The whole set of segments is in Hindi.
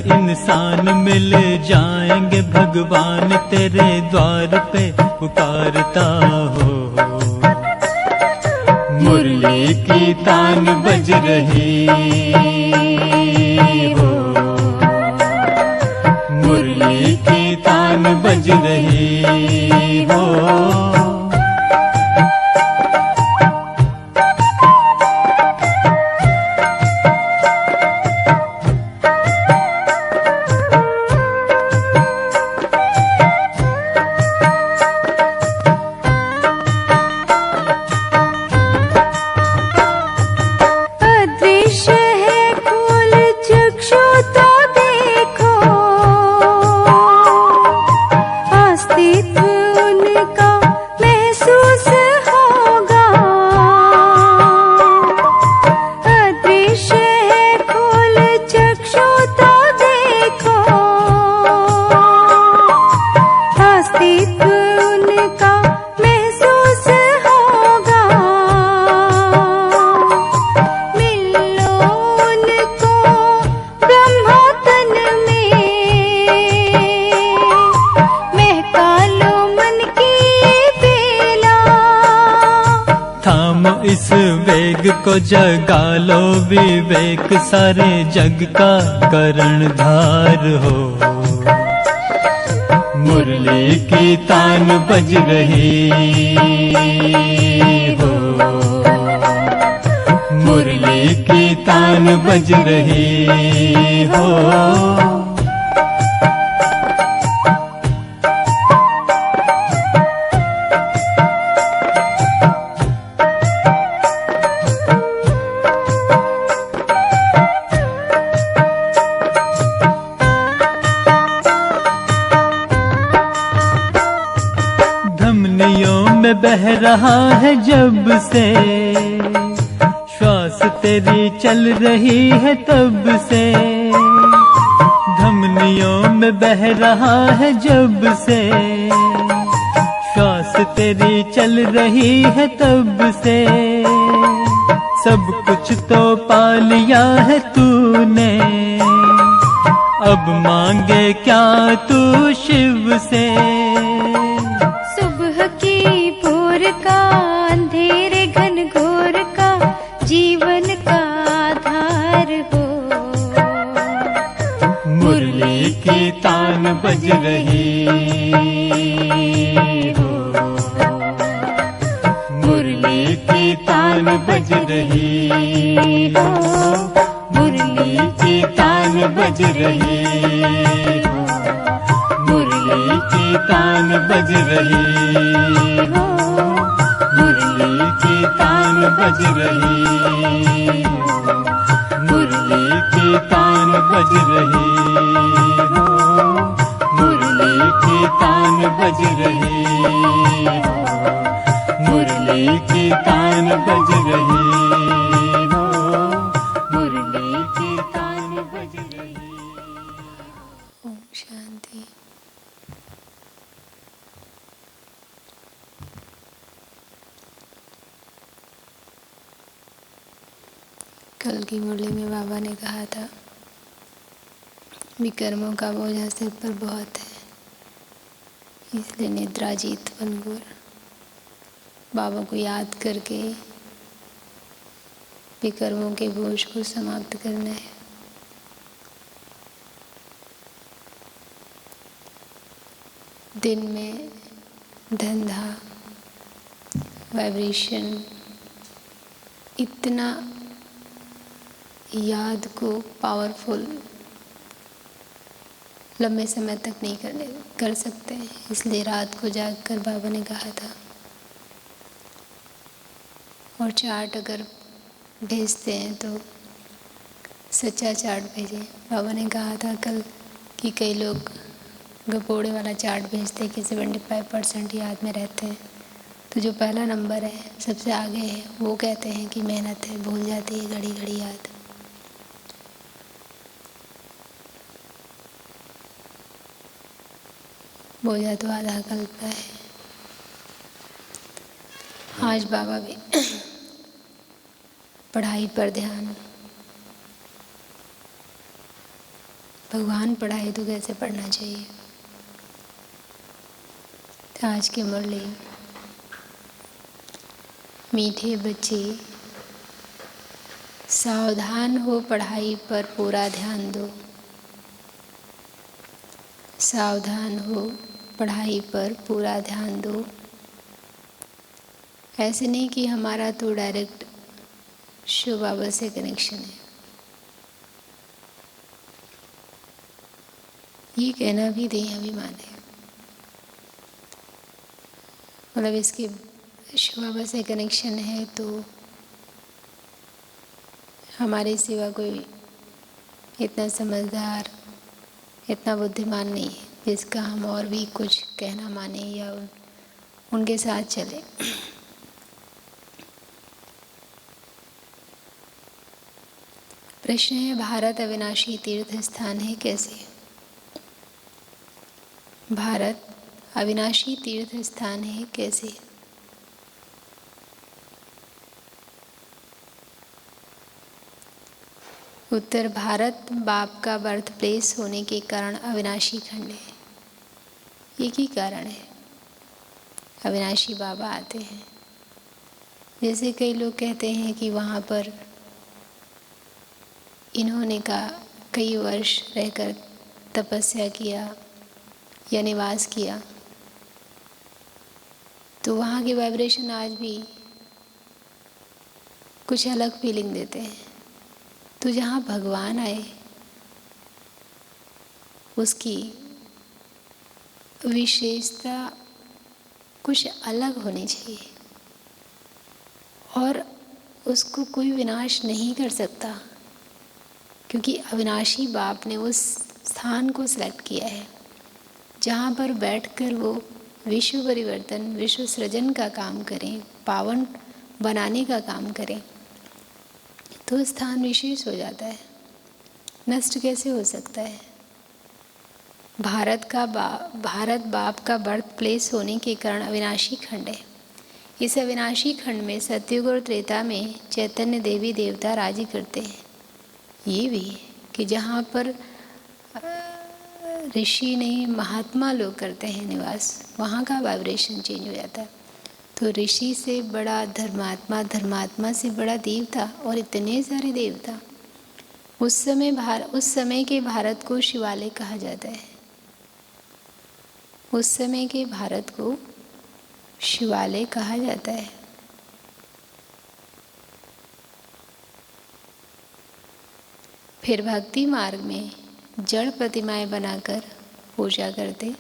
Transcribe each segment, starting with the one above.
इंसान मिल जाएंगे, भगवान तेरे द्वार पे पुकारता हो। मुरली की तान बज रही हो, मुरली की तान बज रही हो। इस वेग को जगा लो विवेक, सारे जग का कर्णधार हो। मुरली की तान बज रही हो, मुरली की तान बज रही हो। में बह रहा है जब से, श्वास तेरी चल रही है तब से। धमनियों में बह रहा है जब से, श्वास तेरी चल रही है तब से। सब कुछ तो पा लिया है तूने, अब मांगे क्या तू शिव से। का अंधेरे घन घोर का जीवन का आधार हो। मुरली की तान बज रही हो, मुरली की तान बज रही हो, मुरली की तान बज रही हो, मुरली की तान बज रही हो, मुरली की तान बज रही हो, मुरली की तान बज रही हो, मुरली की तान बज रही हो, मुरली की तान बज रही हो, मुरली की तान बज रही। ओम शांति। कल की मुरली में बाबा ने कहा था विकर्मों का बोझ सिर पर बहुत है, इसलिए निद्राजीत बनगुर बाबा को याद करके विकर्मों के बोझ को समाप्त करना है। दिन में धंधा वाइब्रेशन इतना याद को पावरफुल लंबे समय तक नहीं कर सकते, इसलिए रात को जागकर बाबा ने कहा था। और चार्ट अगर भेजते हैं तो सच्चा चार्ट भेजें। बाबा ने कहा था कल कि कई लोग गपोड़े वाला चार्ट भेजते हैं कि 75% याद में रहते हैं, तो जो पहला नंबर है सबसे आगे है वो कहते हैं कि मेहनत है, भूल जाती है घड़ी घड़ी याद। बोझा तो आधा कल्प का है। आज बाबा भी पढ़ाई पर ध्यान, भगवान पढ़ाए तो कैसे पढ़ना चाहिए। तो आज की मुरली, मीठे बच्चे सावधान हो, पढ़ाई पर पूरा ध्यान दो। सावधान हो, पढ़ाई पर पूरा ध्यान दो। ऐसे नहीं कि हमारा तो डायरेक्ट शिव बाबा से कनेक्शन है, ये कहना भी देहाभिमान है। मतलब इसके शिव बाबा से कनेक्शन है तो हमारे सिवा कोई इतना समझदार, इतना बुद्धिमान नहीं है जिसका हम और भी कुछ कहना माने या उनके साथ चले। प्रश्न है, भारत अविनाशी तीर्थ स्थान है कैसे? भारत अविनाशी तीर्थ स्थान है कैसे? उत्तर, भारत बाप का बर्थ प्लेस होने के कारण अविनाशी खंड है। एक ही कारण है, अविनाशी बाबा आते हैं। जैसे कई लोग कहते हैं कि वहाँ पर इन्होंने कई वर्ष रहकर तपस्या किया या निवास किया, तो वहाँ के वाइब्रेशन आज भी कुछ अलग फीलिंग देते हैं। तो जहाँ भगवान आए उसकी विशेषता कुछ अलग होनी चाहिए और उसको कोई विनाश नहीं कर सकता, क्योंकि अविनाशी बाप ने उस स्थान को सिलेक्ट किया है जहाँ पर बैठकर वो विश्व परिवर्तन, विश्व सृजन का काम करें, पावन बनाने का काम करें। तो स्थान विशेष हो जाता है, नष्ट कैसे हो सकता है? भारत बाप का बर्थ प्लेस होने के कारण अविनाशी खंड है। इस अविनाशी खंड में सतयुग और त्रेता में चैतन्य देवी देवता राजी करते हैं। ये भी कि जहाँ पर ऋषि नहीं महात्मा लोग करते हैं निवास, वहाँ का वाइब्रेशन चेंज हो जाता है। तो ऋषि से बड़ा धर्मात्मा, धर्मात्मा से बड़ा देवता और इतने सारे देवता। उस समय के भारत को शिवालय कहा जाता है। उस समय के भारत को शिवालय कहा जाता है। फिर भक्ति मार्ग में जड़ प्रतिमाएं बनाकर पूजा करते।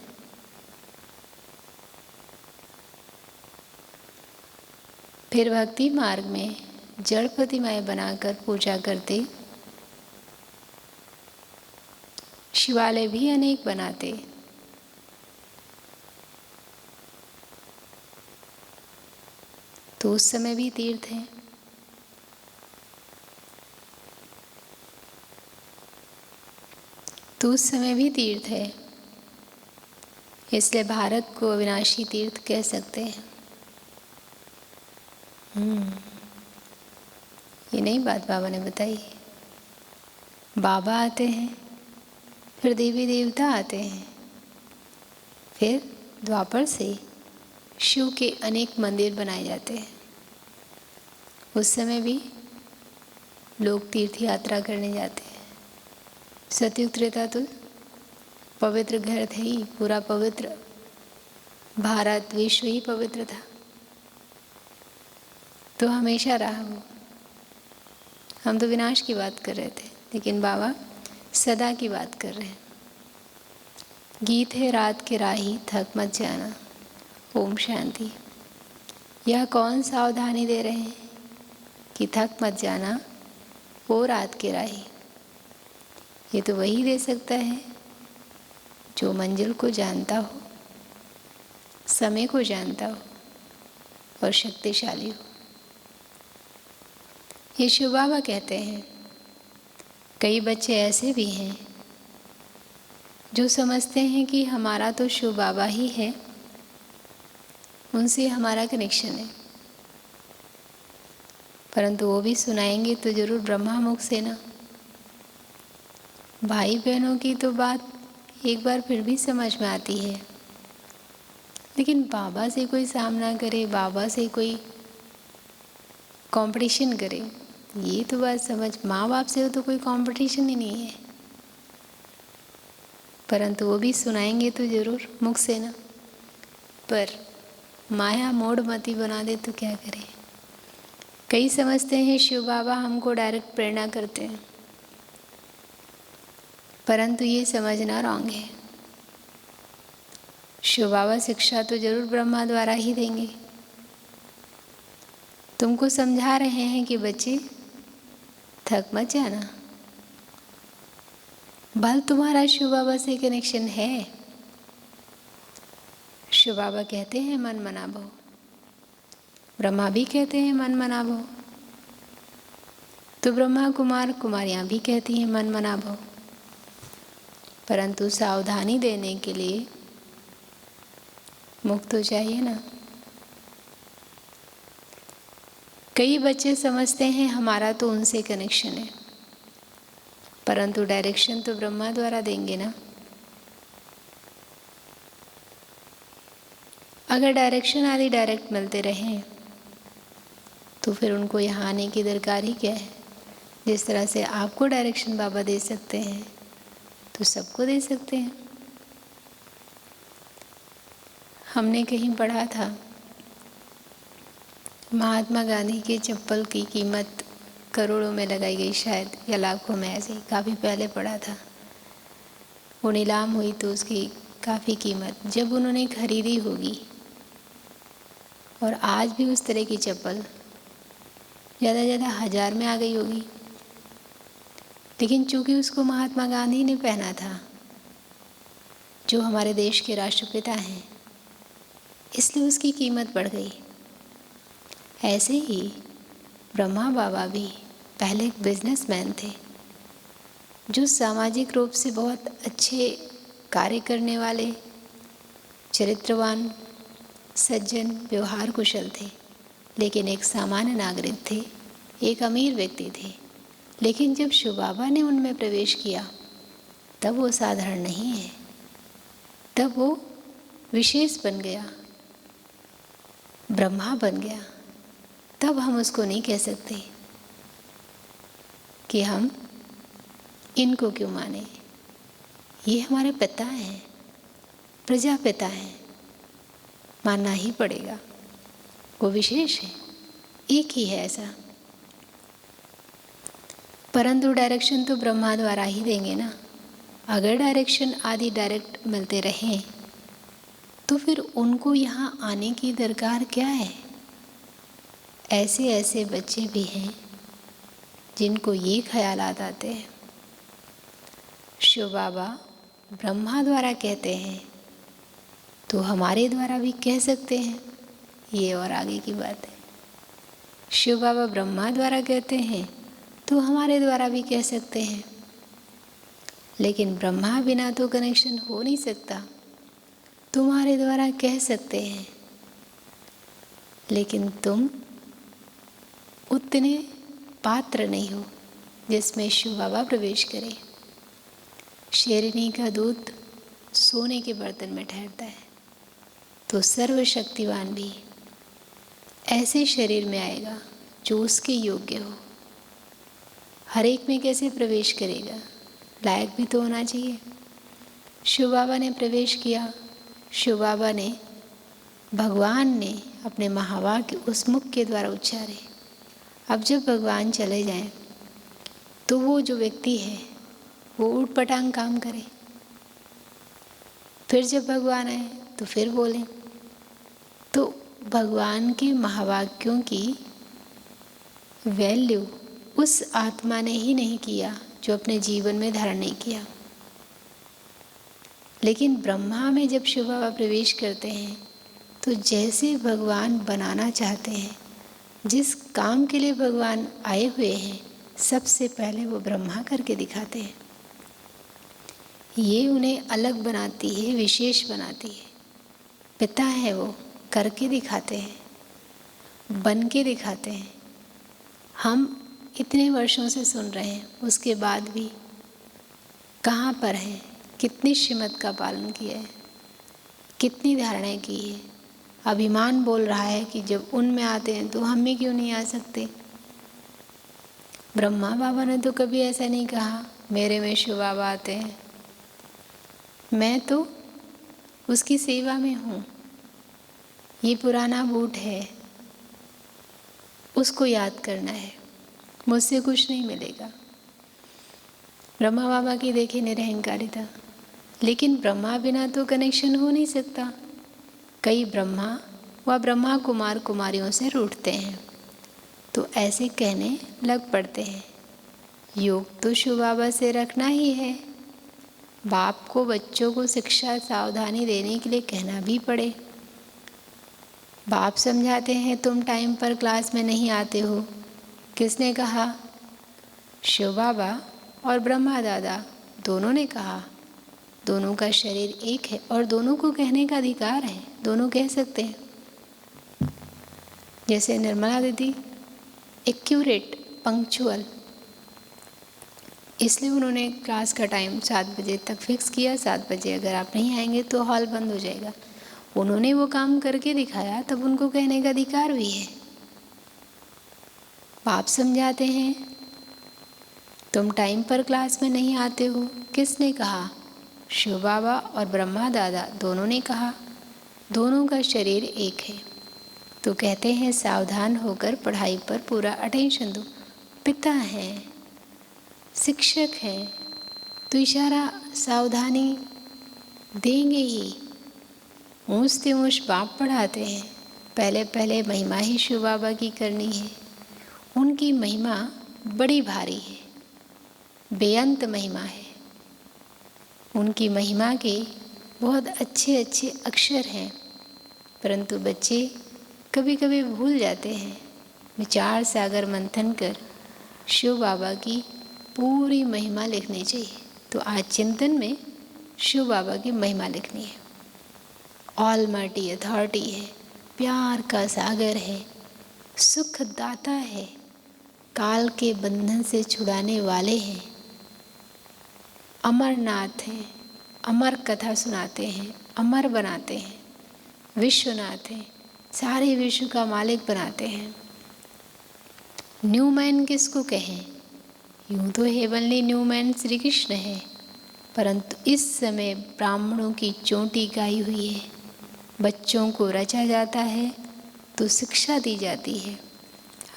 फिर भक्ति मार्ग में जड़ प्रतिमाएं बनाकर पूजा करते। शिवालय भी अनेक बनाते। तो उस समय भी तीर्थ है। तो उस समय भी तीर्थ है, इसलिए भारत को अविनाशी तीर्थ कह सकते हैं। ये नई बात बाबा ने बताई। बाबा आते हैं, फिर देवी देवता आते हैं, फिर द्वापर से शिव के अनेक मंदिर बनाए जाते हैं। उस समय भी लोग तीर्थ यात्रा करने जाते हैं। सतयुग त्रेता तो पवित्र घर थे ही, पूरा पवित्र भारत विश्व ही पवित्र था, तो हमेशा रहा वो। हम तो विनाश की बात कर रहे थे, लेकिन बाबा सदा की बात कर रहे हैं। गीत है रात के राही, थक मत जाना। ओम शांति। यह कौन सावधानी दे रहे हैं कि थक मत जाना, वो रात के राही। ये तो वही दे सकता है जो मंजिल को जानता हो, समय को जानता हो और शक्तिशाली हो। ये शिव बाबा कहते हैं। कई बच्चे ऐसे भी हैं जो समझते हैं कि हमारा तो शिव बाबा ही है, उनसे हमारा कनेक्शन है, परंतु वो भी सुनाएंगे तो जरूर ब्रह्मा मुख से ना। भाई बहनों की तो बात एक बार फिर भी समझ में आती है, लेकिन बाबा से कोई सामना करे, बाबा से कोई कंपटीशन करे, ये तो बात समझ, माँ बाप से तो कोई कंपटीशन ही नहीं है। परंतु वो भी सुनाएंगे तो ज़रूर मुख से ना, पर माया मोड़ मती बना दे तो क्या करें। कई समझते हैं शिव बाबा हमको डायरेक्ट प्रेरणा करते हैं, परंतु ये समझना रॉन्ग है। शिव बाबा शिक्षा तो जरूर ब्रह्मा द्वारा ही देंगे। तुमको समझा रहे हैं कि बच्चे थक मत जाना, भल तुम्हारा शिव बाबा से कनेक्शन है। शिव बाबा कहते हैं मन मना भव, ब्रह्मा भी कहते हैं मन मना भव, तो ब्रह्मा कुमार कुमारियाँ भी कहती हैं मन मना भव। परंतु सावधानी देने के लिए मुख तो चाहिए ना। कई बच्चे समझते हैं हमारा तो उनसे कनेक्शन है, परंतु डायरेक्शन तो ब्रह्मा द्वारा देंगे ना। अगर डायरेक्शन आदि डायरेक्ट मिलते रहें तो फिर उनको यहाँ आने की दरकार ही क्या है। जिस तरह से आपको डायरेक्शन बाबा दे सकते हैं तो सबको दे सकते हैं। हमने कहीं पढ़ा था महात्मा गांधी के चप्पल की कीमत करोड़ों में लगाई गई शायद, या लाखों में, ऐसे ही काफ़ी पहले पढ़ा था। वो नीलाम हुई तो उसकी काफ़ी कीमत जब उन्होंने खरीदी होगी, और आज भी उस तरह की चप्पल ज़्यादा से ज़्यादा 1000 में आ गई होगी। लेकिन चूँकि उसको महात्मा गांधी ने पहना था जो हमारे देश के राष्ट्रपिता हैं, इसलिए उसकी कीमत बढ़ गई। ऐसे ही ब्रह्मा बाबा भी पहले एक बिजनेसमैन थे जो सामाजिक रूप से बहुत अच्छे कार्य करने वाले, चरित्रवान, सज्जन, व्यवहार कुशल थे, लेकिन एक सामान्य नागरिक थे, एक अमीर व्यक्ति थे। लेकिन जब शिव बाबा ने उनमें प्रवेश किया तब वो साधारण नहीं है, तब वो विशेष बन गया, ब्रह्मा बन गया। तब हम उसको नहीं कह सकते कि हम इनको क्यों माने, ये हमारे पिता हैं, प्रजापिता हैं, मानना ही पड़ेगा। वो विशेष है, एक ही है ऐसा। परंतु डायरेक्शन तो ब्रह्मा द्वारा ही देंगे ना। अगर डायरेक्शन आदि डायरेक्ट मिलते रहें तो फिर उनको यहाँ आने की दरकार क्या है। ऐसे ऐसे बच्चे भी हैं जिनको ये ख्यालात आते हैं शिव बाबा ब्रह्मा द्वारा कहते हैं तो हमारे द्वारा भी कह सकते हैं, ये और आगे की बात है। शिव बाबा ब्रह्मा द्वारा कहते हैं तो हमारे द्वारा भी कह सकते हैं, लेकिन ब्रह्मा बिना तो कनेक्शन हो नहीं सकता। तुम्हारे द्वारा कह सकते हैं, लेकिन तुम उतने पात्र नहीं हो जिसमें शिव बाबा प्रवेश करें। शेरनी का दूध सोने के बर्तन में ठहरता है, तो सर्वशक्तिवान भी ऐसे शरीर में आएगा जो उसके योग्य हो। हर एक में कैसे प्रवेश करेगा, लायक भी तो होना चाहिए। शिव बाबा ने प्रवेश किया, शिव बाबा ने, भगवान ने अपने महावाक्य उस मुख के द्वारा उच्चारे। अब जब भगवान चले जाएं तो वो जो व्यक्ति है वो ऊट पटांग काम करे, फिर जब भगवान आए तो फिर बोलें। तो भगवान के महावाक्यों की वैल्यू उस आत्मा ने ही नहीं किया जो अपने जीवन में धारण नहीं किया। लेकिन ब्रह्मा में जब शिव बाबा प्रवेश करते हैं तो जैसे भगवान बनाना चाहते हैं, जिस काम के लिए भगवान आए हुए हैं, सबसे पहले वो ब्रह्मा करके दिखाते हैं। ये उन्हें अलग बनाती है, विशेष बनाती है। पिता है वो, करके दिखाते हैं, बन के दिखाते हैं। हम इतने वर्षों से सुन रहे हैं, उसके बाद भी कहाँ पर हैं, कितनी श्रीमत का पालन किया है, कितनी धारणाएं की है। अभिमान बोल रहा है कि जब उनमें आते हैं तो हम में क्यों नहीं आ सकते। ब्रह्मा बाबा ने तो कभी ऐसा नहीं कहा मेरे में शिव बाबा आते हैं, मैं तो उसकी सेवा में हूँ। ये पुराना बूट है, उसको याद करना है, मुझसे कुछ नहीं मिलेगा। ब्रह्मा बाबा की देखिए निरहंकारिता, लेकिन ब्रह्मा बिना तो कनेक्शन हो नहीं सकता। कई ब्रह्मा व ब्रह्मा कुमार कुमारियों से रूठते हैं तो ऐसे कहने लग पड़ते हैं योग तो शिव बाबा से रखना ही है। बाप को बच्चों को शिक्षा सावधानी देने के लिए कहना भी पड़े। बाप समझाते हैं तुम टाइम पर क्लास में नहीं आते हो, किसने कहा? शिव बाबा और ब्रह्मा दादा दोनों ने कहा। दोनों का शरीर एक है और दोनों को कहने का अधिकार है, दोनों कह सकते हैं। जैसे निर्मला दीदी एक्यूरेट पंक्चुअल, इसलिए उन्होंने क्लास का टाइम 7 बजे तक फिक्स किया। 7 बजे अगर आप नहीं आएंगे तो हॉल बंद हो जाएगा। उन्होंने वो काम करके दिखाया, तब उनको कहने का अधिकार भी है। बाप समझाते हैं तुम टाइम पर क्लास में नहीं आते हो, किसने कहा? शिव बाबा और ब्रह्मा दादा दोनों ने कहा। दोनों का शरीर एक है तो कहते हैं सावधान होकर पढ़ाई पर पूरा अटेंशन दो। पिता हैं, शिक्षक हैं तो इशारा सावधानी देंगे ही। ऊँच से ऊँच बाप पढ़ाते हैं, पहले पहले महिमा ही शिव बाबा की करनी है। उनकी महिमा बड़ी भारी है, बेअंत महिमा है। उनकी महिमा के बहुत अच्छे अच्छे अक्षर हैं, परंतु बच्चे कभी कभी भूल जाते हैं। विचार सागर मंथन कर शिव बाबा की पूरी महिमा लिखनी चाहिए। तो आज चिंतन में शिव बाबा की महिमा लिखनी है। ऑलमाइटी अथॉरिटी है, प्यार का सागर है, सुख दाता है, काल के बंधन से छुड़ाने वाले हैं, अमरनाथ हैं, अमर कथा सुनाते हैं, अमर बनाते हैं, विश्वनाथ हैं, सारे विश्व का मालिक बनाते हैं। न्यू मैन किसको कहें? यूँ तो heavenly new man Shri Krishna है, परंतु इस समय ब्राह्मणों की चोटी गाई हुई है। बच्चों को रचा जाता है तो शिक्षा दी जाती है।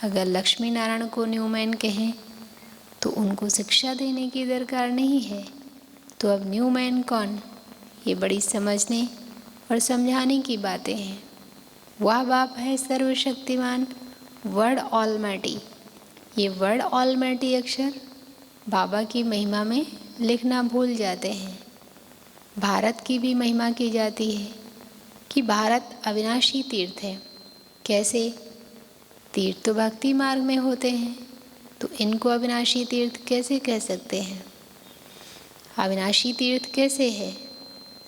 अगर लक्ष्मी नारायण को न्यू मैन कहें तो उनको शिक्षा देने की दरकार नहीं है। तो अब न्यू मैन कौन? ये बड़ी समझने और समझाने की बातें हैं। वह बाप है सर्वशक्तिमान, वर्ड ऑलमाइटी। ये वर्ड ऑलमाइटी अक्षर बाबा की महिमा में लिखना भूल जाते हैं। भारत की भी महिमा की जाती है कि भारत अविनाशी तीर्थ है। कैसे? तीर्थ तो भक्ति मार्ग में होते हैं, तो इनको अविनाशी तीर्थ कैसे कह सकते हैं? अविनाशी तीर्थ कैसे है?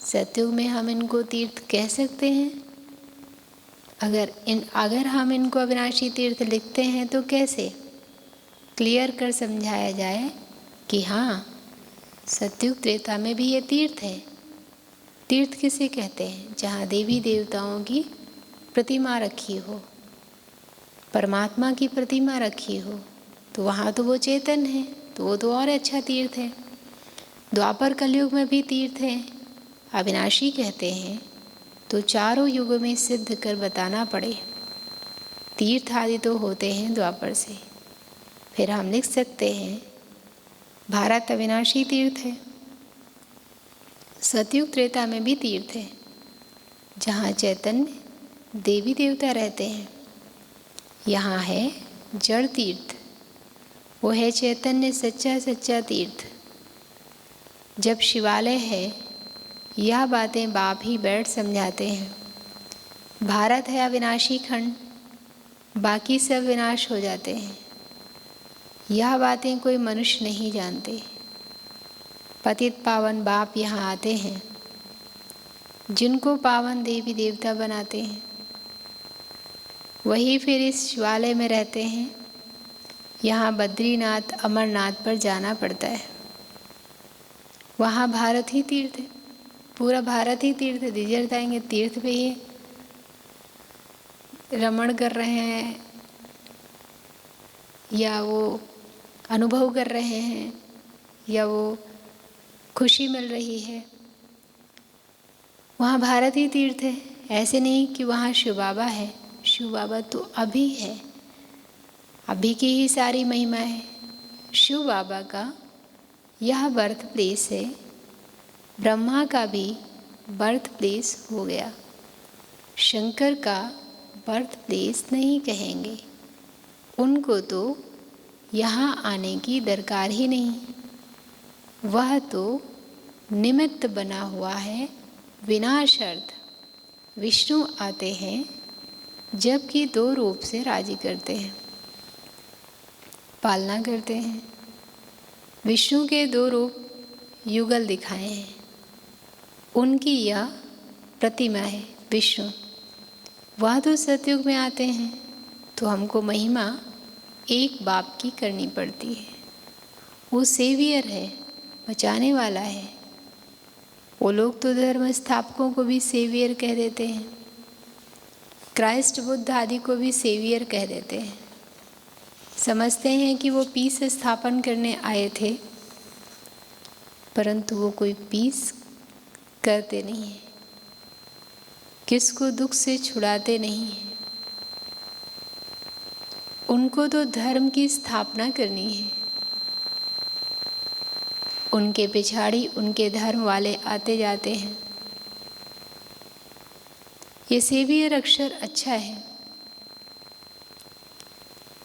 सतयुग में हम इनको तीर्थ कह सकते हैं। अगर हम इनको अविनाशी तीर्थ लिखते हैं तो कैसे? क्लियर कर समझाया जाए कि हाँ, सतयुग त्रेता में भी ये तीर्थ है। तीर्थ किसे कहते हैं? जहाँ देवी देवताओं की प्रतिमा रखी हो, परमात्मा की प्रतिमा रखी हो, तो वहाँ तो वो चेतन है, तो वो तो और अच्छा तीर्थ है। द्वापर कलयुग में भी तीर्थ है। अविनाशी कहते हैं तो चारों युगों में सिद्ध कर बताना पड़े। तीर्थ आदि तो होते हैं द्वापर से। फिर हम लिख सकते हैं भारत अविनाशी तीर्थ है। सतयुग त्रेता में भी तीर्थ है, जहाँ चैतन्य देवी देवता रहते हैं। यहाँ है जड़ तीर्थ, वो है चैतन्य सच्चा सच्चा तीर्थ। जब शिवालय है, यह बातें बाप ही बैठ समझाते हैं। भारत है अविनाशी खंड, बाकी सब विनाश हो जाते हैं। यह बातें कोई मनुष्य नहीं जानते। पतित पावन बाप यहाँ आते हैं, जिनको पावन देवी देवता बनाते हैं, वही फिर इस शिवालय में रहते हैं। यहाँ बद्रीनाथ अमरनाथ पर जाना पड़ता है। वहाँ भारत ही तीर्थ है, पूरा भारत ही तीर्थ है। रिजल्ट आएंगे तीर्थ पे ही रमण कर रहे हैं या वो अनुभव कर रहे हैं या वो खुशी मिल रही है, वहाँ भारत ही तीर्थ है। ऐसे नहीं कि वहाँ शिव बाबा है, शिव बाबा तो अभी है, अभी की ही सारी महिमा है। शिव बाबा का यह बर्थ प्लेस है, ब्रह्मा का भी बर्थ प्लेस हो गया। शंकर का बर्थ प्लेस नहीं कहेंगे, उनको तो यहाँ आने की दरकार ही नहीं, वह तो निमित्त बना हुआ है बिना शर्त। विष्णु आते हैं जबकि दो रूप से राजी करते हैं, पालना करते हैं। विष्णु के दो रूप युगल दिखाए हैं, उनकी यह प्रतिमा है विष्णु। वह तो सतयुग में आते हैं तो हमको महिमा एक बाप की करनी पड़ती है। वो सेवियर है, बचाने वाला है। वो लोग तो धर्म स्थापकों को भी सेवियर कह देते हैं, क्राइस्ट बुद्ध आदि को भी सेवियर कह देते हैं। समझते हैं कि वो पीस स्थापन करने आए थे, परंतु वो कोई पीस करते नहीं हैं, किसको दुख से छुड़ाते नहीं हैं। उनको तो धर्म की स्थापना करनी है। उनके पिछाड़ी उनके धर्म वाले आते जाते हैं। ये सेवियर अक्षर अच्छा है,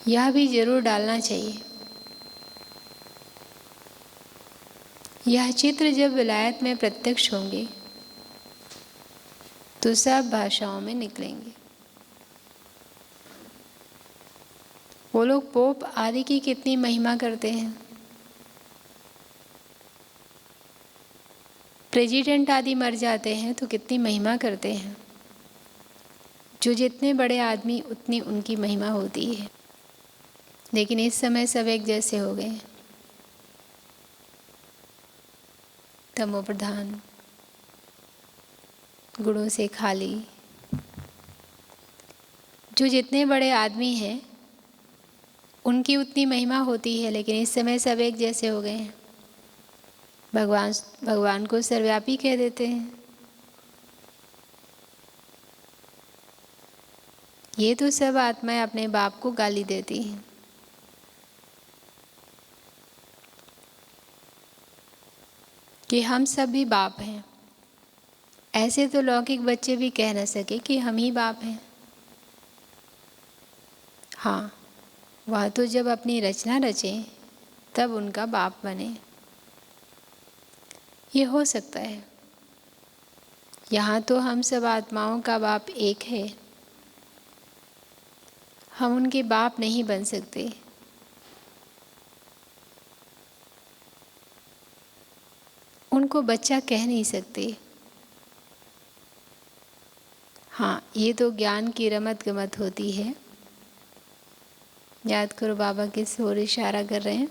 यह भी जरूर डालना चाहिए। यह चित्र जब विलायत में प्रत्यक्ष होंगे तो सब भाषाओं में निकलेंगे। वो लोग पोप आदि की कितनी महिमा करते हैं, प्रेसिडेंट आदि मर जाते हैं तो कितनी महिमा करते हैं। जो जितने बड़े आदमी उतनी उनकी महिमा होती है। लेकिन इस समय सब एक जैसे हो गए, तमो प्रधान, गुणों से खाली। जो जितने बड़े आदमी हैं उनकी उतनी महिमा होती है, लेकिन इस समय सब एक जैसे हो गए हैं। भगवान को सर्वव्यापी कह देते हैं। ये तो सब आत्माएं अपने बाप को गाली देती हैं। कि हम सब भी बाप हैं। ऐसे तो लौकिक बच्चे भी कह न सके कि हम ही बाप हैं। हाँ, वह तो जब अपनी रचना रचें तब उनका बाप बने, ये हो सकता है। यहाँ तो हम सब आत्माओं का बाप एक है, हम उनके बाप नहीं बन सकते। उनको बच्चा कह नहीं सकते। हाँ, ये तो ज्ञान की रमत गमत होती है। याद करो बाबा किस ओर इशारा कर रहे हैं।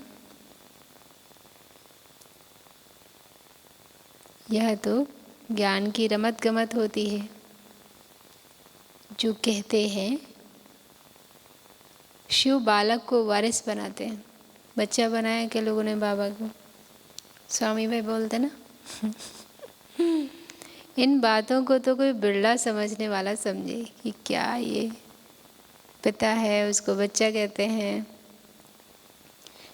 यह तो ज्ञान की रमत गमत होती है। जो कहते हैं शिव बालक को वारिस बनाते हैं। बच्चा बनाया क्या लोगों ने बाबा को, स्वामी भाई बोलते ना। इन बातों को तो कोई बिरला समझने वाला समझे कि क्या ये पिता है उसको बच्चा कहते हैं।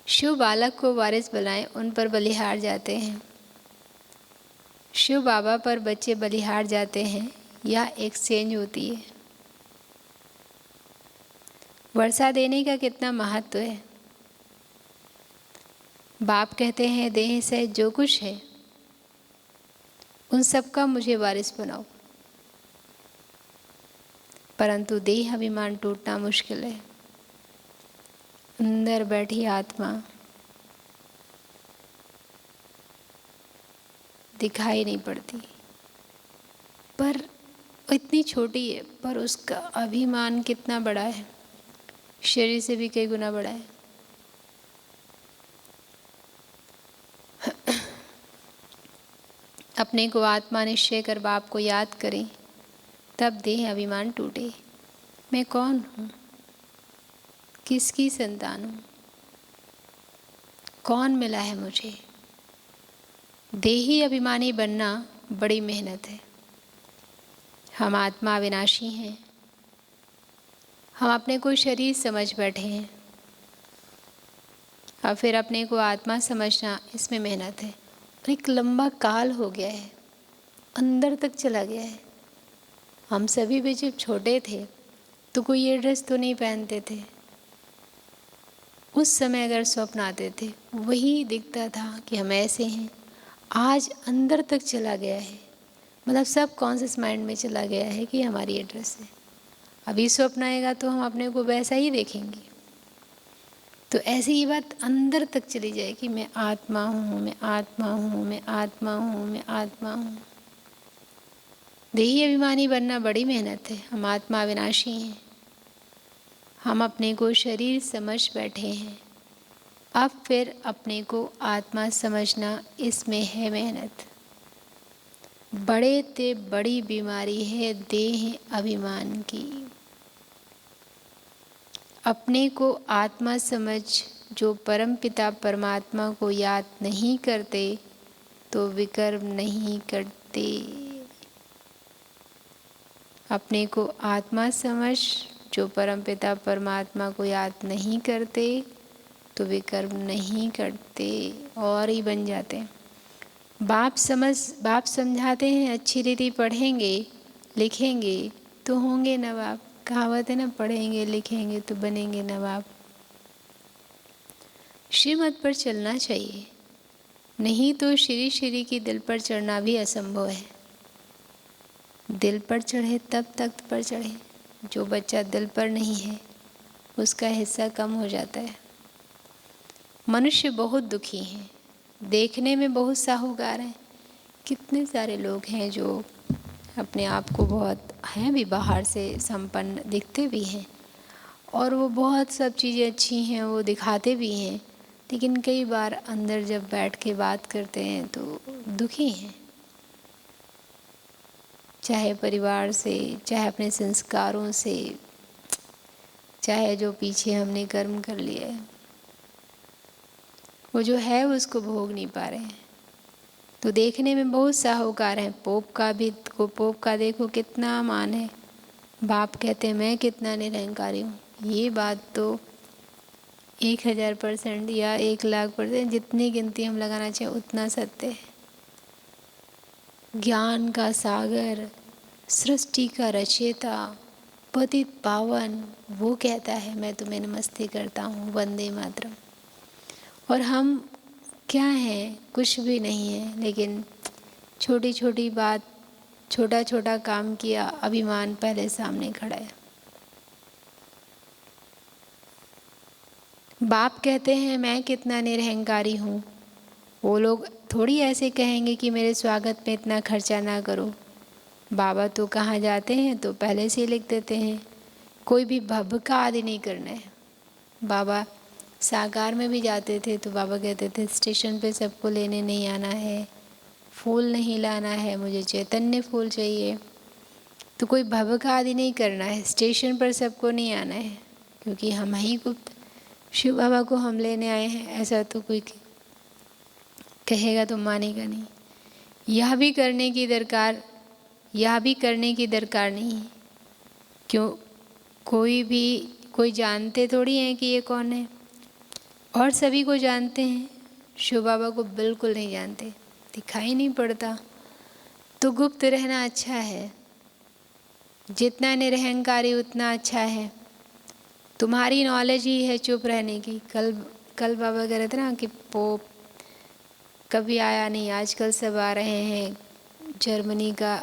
शिव बालक को वारिस बनाए, उन पर बलिहार जाते हैं। शिव बाबा पर बच्चे बलिहार जाते हैं, यह एक्सचेंज होती है। वर्षा देने का कितना महत्व है। बाप कहते हैं देह से जो कुछ है उन सब का मुझे वारिस बनाओ, परंतु देह अभिमान टूटना मुश्किल है। अंदर बैठी आत्मा दिखाई नहीं पड़ती, पर इतनी छोटी है, पर उसका अभिमान कितना बड़ा है, शरीर से भी कई गुना बड़ा है। अपने को आत्मा निश्चय कर बाप को याद करें, तब देह अभिमान टूटे। मैं कौन हूँ, किसकी संतान हूँ, कौन मिला है मुझे। देही अभिमानी बनना बड़ी मेहनत है। हम आत्मा अविनाशी हैं। हम अपने को शरीर समझ बैठे हैं, और फिर अपने को आत्मा समझना, इसमें मेहनत है। और एक लंबा काल हो गया है, अंदर तक चला गया है। हम सभी भी जब छोटे थे तो कोई ये ड्रेस तो नहीं पहनते थे। उस समय अगर स्वप्न आते थे वही दिखता था कि हम ऐसे हैं। आज अंदर तक चला गया है, मतलब सब कॉन्शियस माइंड में चला गया है कि हमारी ये ड्रेस है। अभी स्वप्न आएगा तो हम अपने को वैसा ही देखेंगे। तो ऐसी ये बात अंदर तक चली जाए कि मैं आत्मा हूँ, मैं आत्मा हूँ, मैं आत्मा हूँ, मैं आत्मा हूँ। देही अभिमानी बनना बड़ी मेहनत है। हम आत्मा अविनाशी हैं। हम अपने को शरीर समझ बैठे हैं। अब फिर अपने को आत्मा समझना, इसमें है मेहनत। बड़े ते बड़ी बीमारी है देह अभिमान की। अपने को आत्मा समझ जो परमपिता परमात्मा को याद नहीं करते तो विकर्म नहीं करते। अपने को आत्मा समझ जो परमपिता परमात्मा को याद नहीं करते तो विकर्म नहीं करते और ही बन जाते हैं। बाप समझाते हैं, अच्छी रीति पढ़ेंगे लिखेंगे तो होंगे नवाब। कहावत है ना, पढ़ेंगे लिखेंगे तो बनेंगे नवाब। श्रीमत पर चलना चाहिए, नहीं तो श्री श्री की दिल पर चढ़ना भी असंभव है। दिल पर चढ़े तब तख्त पर चढ़े। जो बच्चा दिल पर नहीं है उसका हिस्सा कम हो जाता है। मनुष्य बहुत दुखी हैं, देखने में बहुत साहूकार हैं। कितने सारे लोग हैं जो अपने आप को बहुत हैं भी, बाहर से संपन्न दिखते भी हैं और वो बहुत सब चीज़ें अच्छी हैं वो दिखाते भी हैं, लेकिन कई बार अंदर जब बैठ के बात करते हैं तो दुखी हैं। चाहे परिवार से, चाहे अपने संस्कारों से, चाहे जो पीछे हमने कर्म कर लिए, वो जो है उसको भोग नहीं पा रहे हैं। तो देखने में बहुत साहूकार हैं। पोप का देखो कितना मान है। बाप कहते हैं मैं कितना निरहंकारी हूँ। ये बात तो 1000% या 1,00,000%, जितनी गिनती हम लगाना चाहिए उतना सत्य है। ज्ञान का सागर, सृष्टि का रचयिता, पतित पावन, वो कहता है मैं तुम्हें नमस्ते करता हूँ, वंदे मातरम। और हम क्या हैं, कुछ भी नहीं है, लेकिन छोटी छोटी बात, छोटा छोटा काम किया, अभिमान पहले सामने खड़ा है। बाप कहते हैं मैं कितना निरहंकारी हूँ। वो लोग थोड़ी ऐसे कहेंगे कि मेरे स्वागत में इतना खर्चा ना करो। बाबा तो कहाँ जाते हैं तो पहले से ही लिख देते हैं, कोई भी भव का आदि नहीं करना है। बाबा साकार में भी जाते थे तो बाबा कहते थे स्टेशन पे सबको लेने नहीं आना है, फूल नहीं लाना है, मुझे चैतन्य फूल चाहिए। तो कोई भव का आदि नहीं करना है, स्टेशन पर सबको नहीं आना है, क्योंकि हम ही गुप्त शिव बाबा को हम लेने आए हैं, ऐसा तो कोई कहेगा तो मानेगा नहीं। यह भी करने की दरकार नहीं है। क्यों, कोई जानते थोड़ी हैं कि ये कौन है, और सभी को जानते हैं, शिव बाबा को बिल्कुल नहीं जानते, दिखाई नहीं पड़ता। तो गुप्त रहना अच्छा है, जितना निरहंकारी उतना अच्छा है। तुम्हारी नॉलेज ही है चुप रहने की। कल बाबा कह रहे थे ना कि पोप कभी आया नहीं, आजकल सब आ रहे हैं। जर्मनी का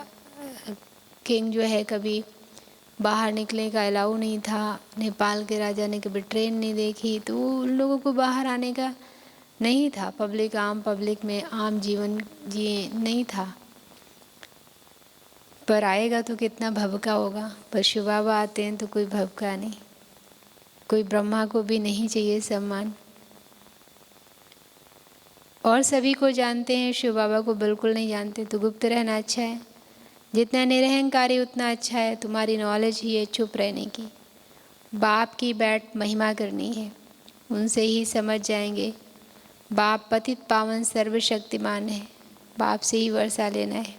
किंग जो है कभी बाहर निकलने का अलाउ नहीं था, नेपाल के राजा ने कभी ट्रेन नहीं देखी, तो उन लोगों को बाहर आने का नहीं था। आम पब्लिक में आम जीवन जिए नहीं था, पर आएगा तो कितना भवका होगा। पर शिव बाबा आते हैं तो कोई भवका नहीं, कोई ब्रह्मा को भी नहीं चाहिए सम्मान। और सभी को जानते हैं, शिव बाबा को बिल्कुल नहीं जानते, तो गुप्त रहना अच्छा है। जितना निरहंकारी उतना अच्छा है। तुम्हारी नॉलेज ही है चुप रहने की। बाप की बैठ महिमा करनी है, उनसे ही समझ जाएंगे। बाप पतित पावन सर्वशक्तिमान है, बाप से ही वर्षा लेना है।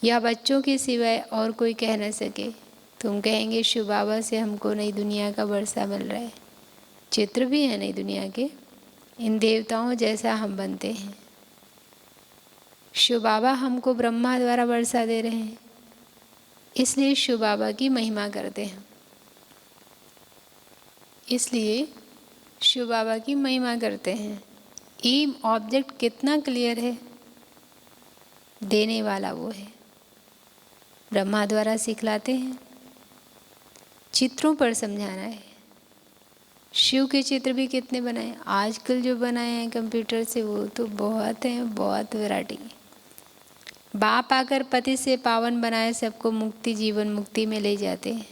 या बच्चों के सिवाय और कोई कह न सके। तुम कहेंगे शिव बाबा से हमको नई दुनिया का वर्षा मिल रहा है। चित्र भी है नई दुनिया के, इन देवताओं जैसा हम बनते हैं। शिव बाबा हमको ब्रह्मा द्वारा वर्षा दे रहे हैं, इसलिए शिव बाबा की महिमा करते हैं। इसलिए शिव बाबा की महिमा करते हैं। एम ऑब्जेक्ट कितना क्लियर है, देने वाला वो है। ब्रह्मा द्वारा सिखलाते हैं, चित्रों पर समझाना है। शिव के चित्र भी कितने बनाए, आजकल जो बनाए हैं कंप्यूटर से, वो तो बहुत हैं, बहुत वैरायटी। बाप आकर पति से पावन बनाए सबको, मुक्ति जीवन मुक्ति में ले जाते हैं।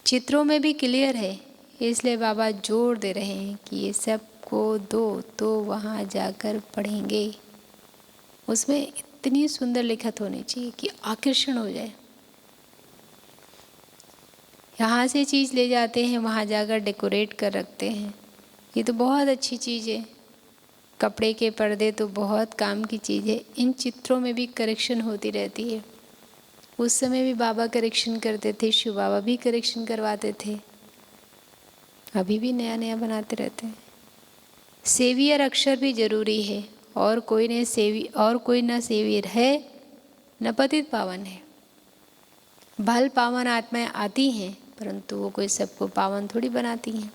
चित्रों में भी क्लियर है, इसलिए बाबा जोर दे रहे हैं कि ये सबको दो तो वहाँ जाकर पढ़ेंगे। उसमें इतनी सुंदर लिखत होनी चाहिए कि आकर्षण हो जाए। यहाँ से चीज़ ले जाते हैं, वहाँ जाकर डेकोरेट कर रखते हैं। ये तो बहुत अच्छी चीज़ है। कपड़े के पर्दे तो बहुत काम की चीज़ है। इन चित्रों में भी करेक्शन होती रहती है। उस समय भी बाबा करेक्शन करते थे, शिव बाबा भी करेक्शन करवाते थे, अभी भी नया नया बनाते रहते हैं। सेवियर अक्षर भी जरूरी है, और कोई न सेवियर है न पतित पावन है। भल पावन आत्माएं आती हैं, परंतु वो कोई सबको पावन थोड़ी बनाती हैं।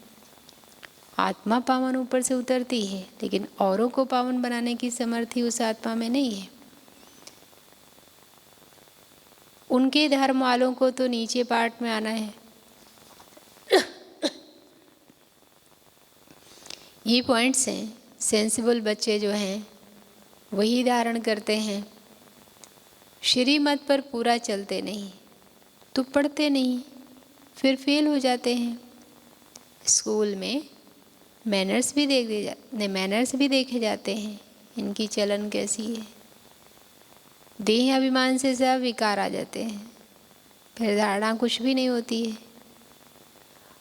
आत्मा पावन ऊपर से उतरती है, लेकिन औरों को पावन बनाने की समर्थी उस आत्मा में नहीं है। उनके धर्म वालों को तो नीचे पार्ट में आना है। ये पॉइंट्स हैं। सेंसिबल बच्चे जो हैं वही धारण करते हैं। श्रीमत पर पूरा चलते नहीं तो पढ़ते नहीं, फिर फेल हो जाते हैं। स्कूल में मैनर्स भी देखे जाते हैं, इनकी चलन कैसी है। देह अभिमान से सब विकार आ जाते हैं, फिर धारणा कुछ भी नहीं होती है।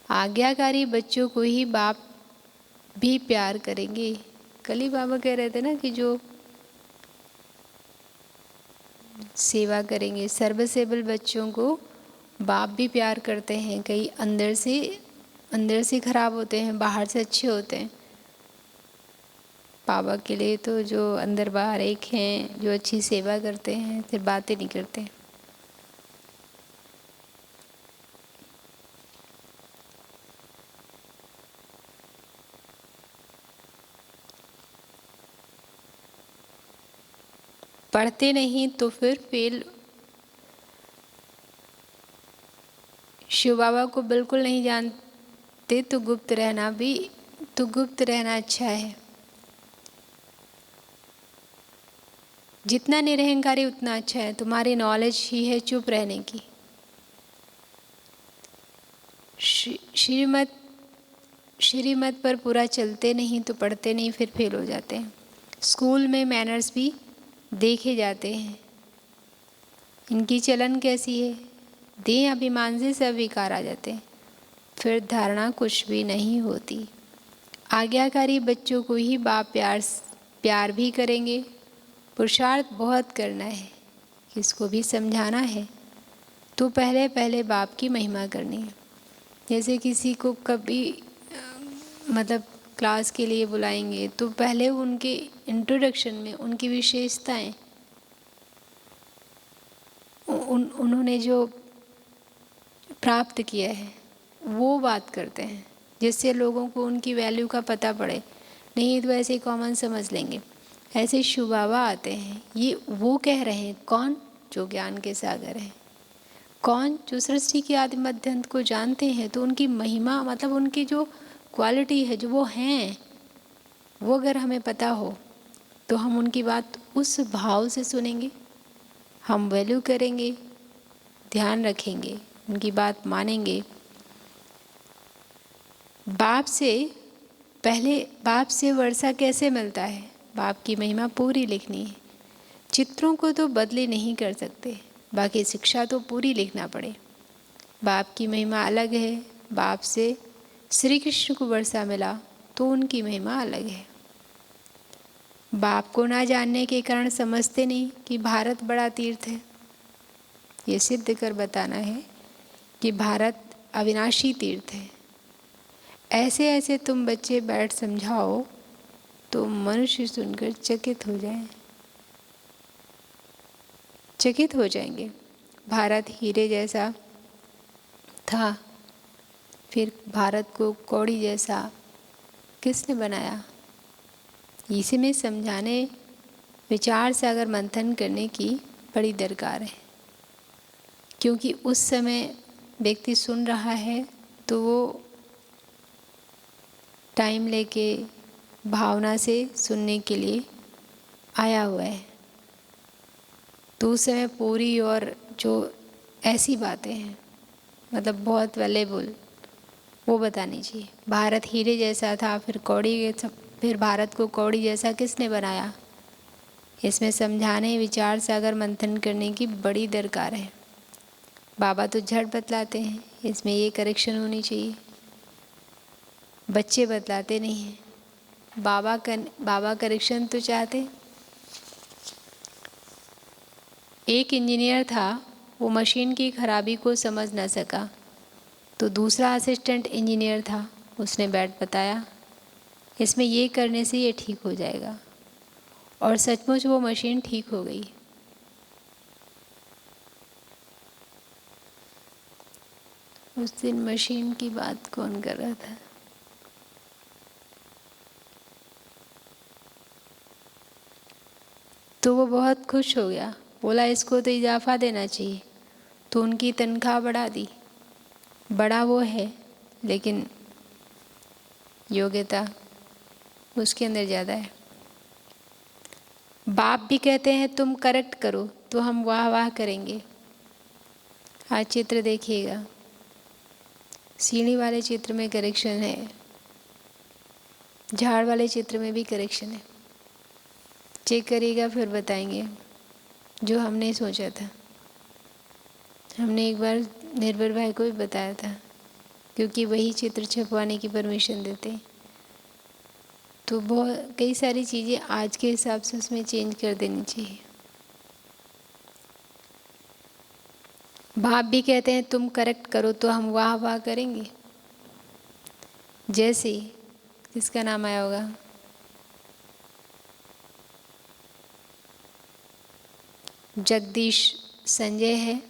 आज्ञाकारी बच्चों को ही बाप भी प्यार करेंगे। कल ही बाबा कह रहे थे ना कि जो सेवा करेंगे, सर्विसेबल बच्चों को बाप भी प्यार करते हैं। कई अंदर से खराब होते हैं, बाहर से अच्छे होते हैं। बाबा के लिए तो जो अंदर बाहर एक हैं, जो अच्छी सेवा करते हैं, फिर बातें नहीं करते। पढ़ते नहीं तो फिर फेल। शिव बाबा को बिल्कुल नहीं जानते तो गुप्त रहना अच्छा है। जितना निरहंकारी उतना अच्छा है। तुम्हारी नॉलेज ही है चुप रहने की। श्रीमत पर पूरा चलते नहीं तो पढ़ते नहीं, फिर फेल हो जाते हैं। स्कूल में मैनर्स भी देखे जाते हैं, इनकी चलन कैसी है। देह अभिमान से सब विकार आ जाते हैं, फिर धारणा कुछ भी नहीं होती। आज्ञाकारी बच्चों को ही बाप प्यार भी करेंगे। पुरुषार्थ बहुत करना है, किसको भी समझाना है तो पहले बाप की महिमा करनी है। जैसे किसी को कभी मतलब क्लास के लिए बुलाएंगे तो पहले उनके इंट्रोडक्शन में उनकी विशेषताएं, उन्होंने जो प्राप्त किया है वो बात करते हैं, जिससे लोगों को उनकी वैल्यू का पता पड़े। नहीं तो ऐसे कॉमन समझ लेंगे। ऐसे शिव बाबा आते हैं, ये वो कह रहे हैं। कौन? जो ज्ञान के सागर हैं। कौन? जो सृष्टि के आदि मध्य अंत को जानते हैं। तो उनकी महिमा मतलब उनकी जो क्वालिटी है, जो वो हैं, वो अगर हमें पता हो तो हम उनकी बात उस भाव से सुनेंगे, हम वैल्यू करेंगे, ध्यान रखेंगे, उनकी बात मानेंगे। बाप से पहले बाप से वर्षा कैसे मिलता है? बाप की महिमा पूरी लिखनी है। चित्रों को तो बदले नहीं कर सकते, बाकी शिक्षा तो पूरी लिखना पड़े। बाप की महिमा अलग है। बाप से श्री कृष्ण को वर्षा मिला तो उनकी महिमा अलग है। बाप को ना जानने के कारण समझते नहीं कि भारत बड़ा तीर्थ है। ये सिद्ध कर बताना है कि भारत अविनाशी तीर्थ है। ऐसे ऐसे तुम बच्चे बैठ समझाओ तो मनुष्य सुनकर चकित हो जाएंगे। भारत हीरे जैसा था, फिर भारत को कौड़ी जैसा किसने बनाया? इसे में समझाने, विचार सागर मंथन करने की बड़ी दरकार है। क्योंकि उस समय व्यक्ति सुन रहा है तो वो टाइम लेके भावना से सुनने के लिए आया हुआ है। तो उस समय पूरी और जो ऐसी बातें हैं, मतलब बहुत वैल्यूएबल, वो बतानी चाहिए। भारत हीरे जैसा था, फिर भारत को कौड़ी जैसा किसने बनाया? इसमें समझाने, विचार सागर मंथन करने की बड़ी दरकार है। बाबा तो झट बतलाते हैं, इसमें ये करेक्शन होनी चाहिए। बच्चे बतलाते नहीं हैं। बाबा करेक्शन तो चाहते। एक इंजीनियर था, वो मशीन की खराबी को समझ न सका, तो दूसरा असिस्टेंट इंजीनियर था, उसने बैठ बताया इसमें ये करने से ये ठीक हो जाएगा, और सचमुच वो मशीन ठीक हो गई। उस दिन मशीन की बात कौन कर रहा था? तो वो बहुत खुश हो गया, बोला इसको तो इजाफ़ा देना चाहिए। तो उनकी तनख्वाह बढ़ा दी। बड़ा वो है, लेकिन योग्यता उसके अंदर ज़्यादा है। बाप भी कहते हैं तुम करेक्ट करो तो हम वाह वाह करेंगे। आज चित्र देखिएगा, सीढ़ी वाले चित्र में करेक्शन है, झाड़ वाले चित्र में भी करेक्शन है। चेक करिएगा, फिर बताएंगे जो हमने सोचा था। हमने एक बार निर्भर भाई को भी बताया था, क्योंकि वही चित्र छपवाने की परमिशन देते। तो बहुत कई सारी चीज़ें आज के हिसाब से उसमें चेंज कर देनी चाहिए। बाप भी कहते हैं तुम करेक्ट करो तो हम वाह वाह करेंगे। जैसे किसका नाम आया होगा? जगदीश संजय है।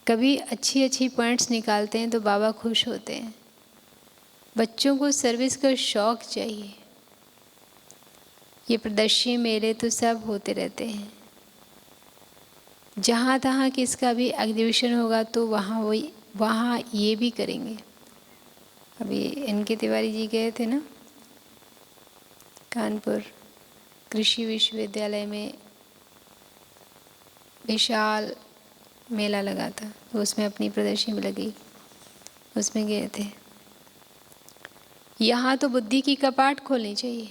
कभी अच्छी अच्छी पॉइंट्स निकालते हैं तो बाबा खुश होते हैं। बच्चों को सर्विस का शौक़ चाहिए। ये प्रदर्शनी मेले तो सब होते रहते हैं। जहाँ तहाँ किसका भी एग्जीबिशन होगा तो वहाँ ये भी करेंगे। अभी इनके तिवारी जी गए थे ना कानपुर कृषि विश्वविद्यालय में, विशाल मेला लगा था, तो उसमें अपनी प्रदर्शनी भी लगी, उसमें गए थे। यहाँ तो बुद्धि की कपाट खोलनी चाहिए,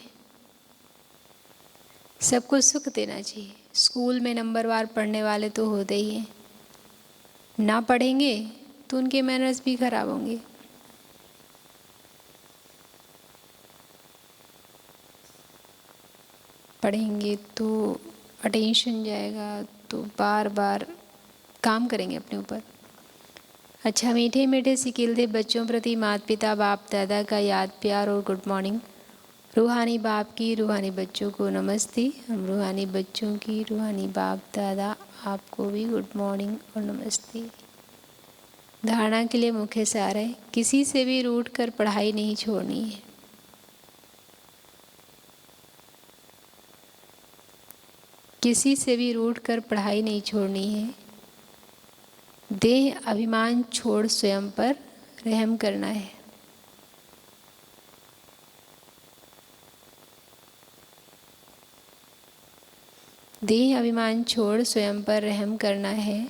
सबको सुख देना चाहिए। स्कूल में नंबरवार पढ़ने वाले तो होते ही हैं, ना पढ़ेंगे तो उनके मैनर्स भी खराब होंगे। पढ़ेंगे तो अटेंशन जाएगा, तो बार बार काम करेंगे अपने ऊपर। अच्छा, मीठे मीठे सिकिलते बच्चों प्रति माता पिता बाप दादा का याद प्यार और गुड मॉर्निंग। रूहानी बाप की रूहानी बच्चों को नमस्ते। हम रूहानी बच्चों की रूहानी बाप दादा आपको भी गुड मॉर्निंग और नमस्ते। धारणा के लिए मुख्य सार है, किसी से भी रूठ कर पढ़ाई नहीं छोड़नी है। किसी से भी रूठ कर पढ़ाई नहीं छोड़नी है। देह अभिमान छोड़ स्वयं पर रहम करना है। देह अभिमान छोड़ स्वयं पर रहम करना है।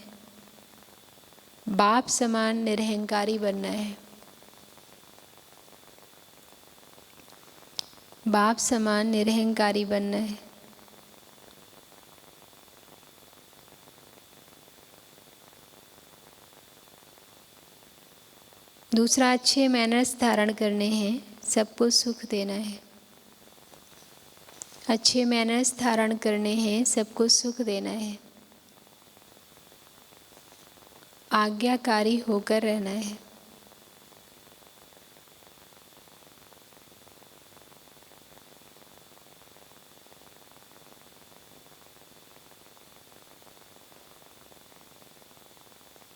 बाप समान निरहंकारी बनना है। बाप समान निरहंकारी बनना है। दूसरा, अच्छे मैनर्स धारण करने हैं, सबको सुख देना है। अच्छे मैनर्स धारण करने हैं, सबको सुख देना है। आज्ञाकारी होकर रहना है।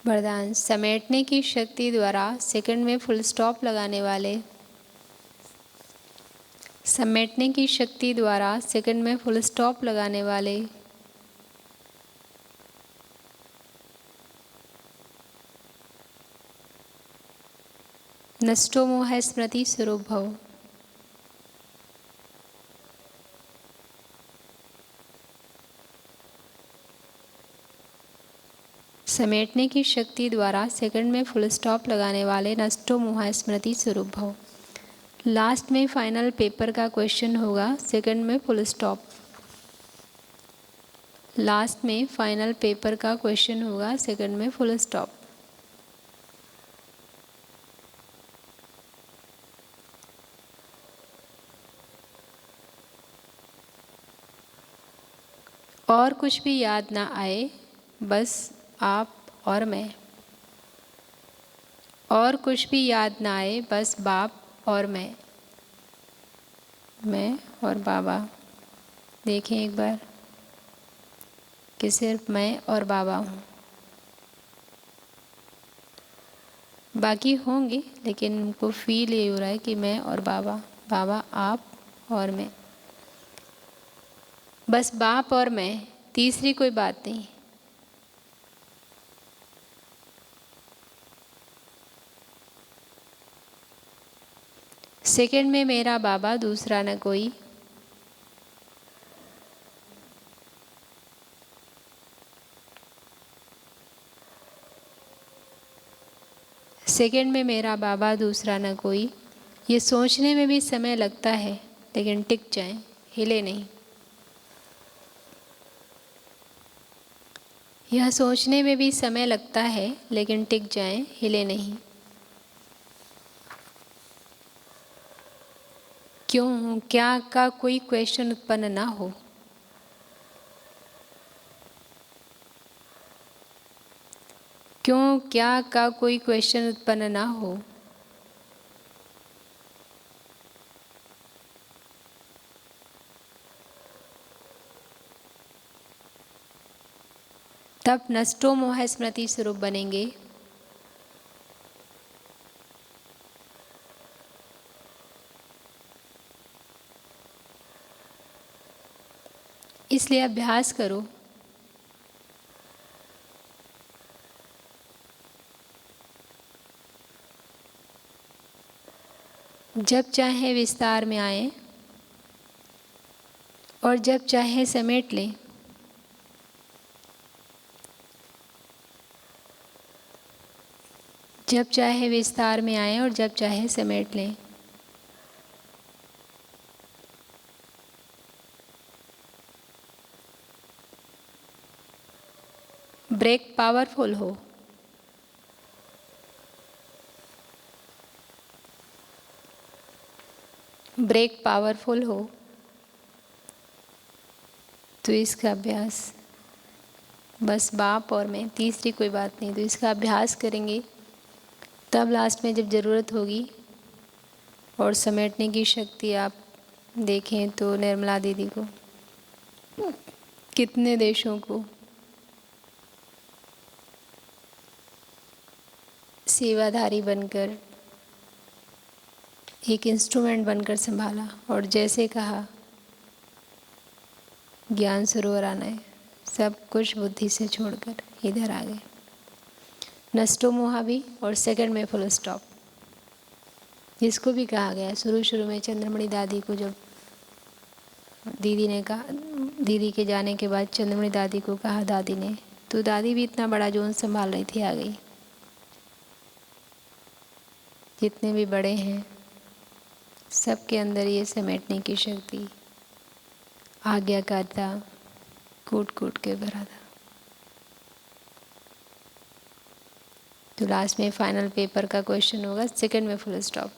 वरदान, समेटने की शक्ति द्वारा सेकंड में फुल स्टॉप लगाने वाले, समेटने की शक्ति द्वारा सेकंड में फुल स्टॉप लगाने वाले, नष्टो मोह स्मृति स्वरूप भव। समेटने की शक्ति द्वारा सेकंड में फुल स्टॉप लगाने वाले, नष्टो मोह स्मृति स्वरूप भव। लास्ट में फाइनल पेपर का क्वेश्चन होगा, सेकंड में फुल स्टॉप। लास्ट में फाइनल पेपर का क्वेश्चन होगा, सेकंड में फुल स्टॉप। और कुछ भी याद ना आए, बस आप और मैं। और कुछ भी याद ना आए, बस बाप और मैं और बाबा। देखें एक बार कि सिर्फ मैं और बाबा हूँ। बाकी होंगे, लेकिन उनको फील ये हो रहा है कि मैं और बाबा, बाबा आप और मैं, बस बाप और मैं, तीसरी कोई बात नहीं। सेकंड में मेरा बाबा, दूसरा न कोई। सेकंड में मेरा बाबा, दूसरा न कोई। ये सोचने में भी समय लगता है, लेकिन टिक जाएं, हिले नहीं। यह सोचने में भी समय लगता है, लेकिन टिक जाएं, हिले नहीं। क्यों, क्या का कोई क्वेश्चन उत्पन्न ना हो। क्यों, क्या का कोई क्वेश्चन उत्पन्न ना हो। तब नष्टो मोह स्मृति स्वरूप बनेंगे। इसलिए अभ्यास करो। जब चाहे विस्तार में आए और जब चाहे समेट लें। जब चाहे विस्तार में आए और जब चाहे समेट लें। ब्रेक पावरफुल हो। ब्रेक पावरफुल हो तो इसका अभ्यास, बस बाप और मैं, तीसरी कोई बात नहीं। तो इसका अभ्यास करेंगे, तब लास्ट में जब ज़रूरत होगी और समेटने की शक्ति आप देखें तो निर्मला दीदी को, कितने देशों को सेवाधारी बनकर, एक इंस्ट्रूमेंट बनकर संभाला, और जैसे कहा ज्ञान सरोवर आना है, सब कुछ बुद्धि से छोड़कर इधर आ गए। नष्टो मोहा भी, और सेकंड में फुल स्टॉप, जिसको भी कहा गया। शुरू में चंद्रमणि दादी को जब दीदी ने कहा, दीदी के जाने के बाद चंद्रमणि दादी को कहा दादी ने, तो दादी भी इतना बड़ा जोन संभाल रही थी, आ गई। जितने भी बड़े हैं सबके अंदर ये समेटने की शक्ति, आज्ञाकारिता कूट कूट के भरा था। तो लास्ट में फाइनल पेपर का क्वेश्चन होगा, सेकंड में फुल स्टॉप,